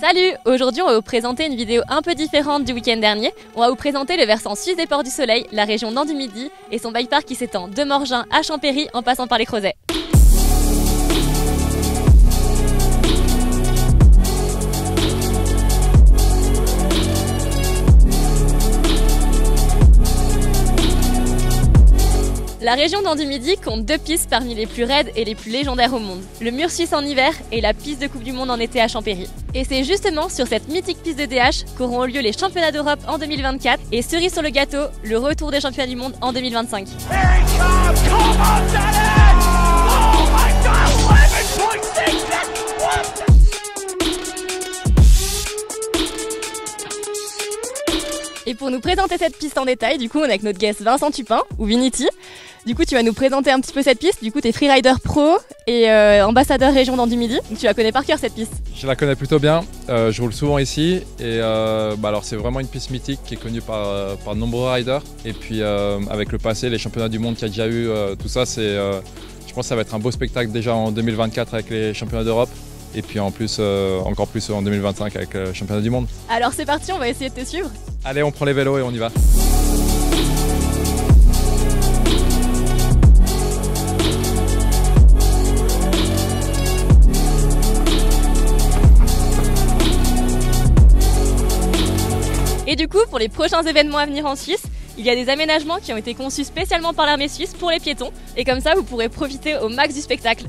Salut! Aujourd'hui, on va vous présenter une vidéo un peu différente du week-end dernier. On va vous présenter le versant suisse des Ports du Soleil, la région Nord du Midi et son bike park qui s'étend de Morgin à Champéry en passant par les Creusets. La région Nord du Midi compte deux pistes parmi les plus raides et les plus légendaires au monde. Le mur suisse en hiver et la piste de Coupe du Monde en été à Champéry. Et c'est justement sur cette mythique piste de DH qu'auront lieu les championnats d'Europe en 2024 et cerise sur le gâteau, le retour des championnats du monde en 2025. Et pour nous présenter cette piste en détail, du coup on est avec notre guest Vincent Tupin, ou Vinity. Du coup tu vas nous présenter un petit peu cette piste. Du coup tu es freerider pro et ambassadeur région Nord du Midi. Donc tu la connais par cœur cette piste. Je la connais plutôt bien, je roule souvent ici et alors c'est vraiment une piste mythique qui est connue par de nombreux riders. Et puis avec le passé, les championnats du monde qu'il y a déjà eu, tout ça, je pense que ça va être un beau spectacle déjà en 2024 avec les championnats d'Europe. Et puis en plus, encore plus en 2025 avec le championnat du monde. Alors c'est parti, on va essayer de te suivre. Allez, on prend les vélos et on y va. Et du coup, pour les prochains événements à venir en Suisse, il y a des aménagements qui ont été conçus spécialement par l'armée suisse pour les piétons. Et comme ça, vous pourrez profiter au max du spectacle.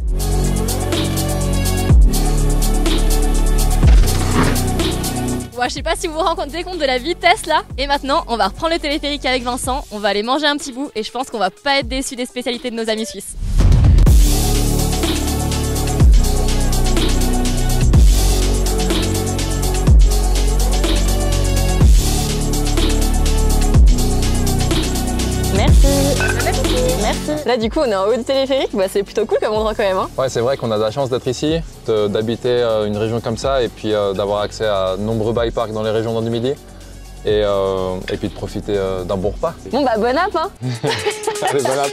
Ouais, je sais pas si vous vous rendez compte de la vitesse là. Et maintenant, on va reprendre le téléphérique avec Vincent, on va aller manger un petit bout et je pense qu'on va pas être déçus des spécialités de nos amis suisses. Merci. Là du coup on est en haut du téléphérique, c'est plutôt cool comme endroit quand même. Hein. Ouais, c'est vrai qu'on a de la chance d'être ici, d'habiter une région comme ça et puis d'avoir accès à de nombreux bike parks dans les régions Nord du Midi et puis de profiter d'un bon repas. Bon bon app hein. Allez, bon app.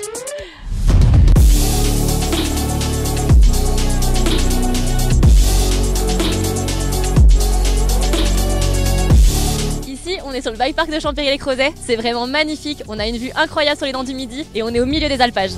On est sur le bike park de Champéry-les-Creusets, c'est vraiment magnifique, on a une vue incroyable sur les Dents du Midi et on est au milieu des alpages.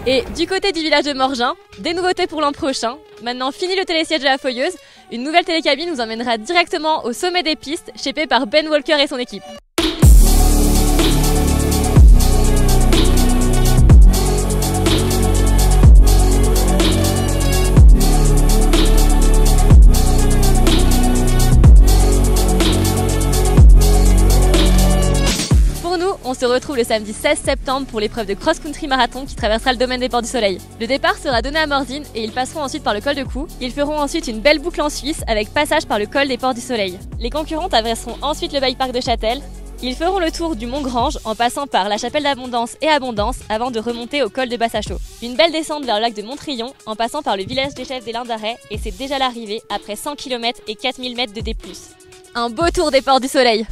Et du côté du village de Morgin, des nouveautés pour l'an prochain. Maintenant, fini le télésiège de la Foyeuse, une nouvelle télécabine nous emmènera directement au sommet des pistes, shapé par Ben Walker et son équipe. On se retrouve le samedi 16 septembre pour l'épreuve de cross-country marathon qui traversera le domaine des Ports du Soleil. Le départ sera donné à Morzine et ils passeront ensuite par le col de Cou. Ils feront ensuite une belle boucle en Suisse avec passage par le col des Ports du Soleil. Les concurrents traverseront ensuite le bike park de Châtel. Ils feront le tour du Mont Grange en passant par la chapelle d'Abondance et Abondance avant de remonter au col de Bassachaux. Une belle descente vers le lac de Montrion en passant par le village des chefs des Lins d'Arrêt et c'est déjà l'arrivée après 100 km et 4000 mètres de D+. Un beau tour des Ports du Soleil.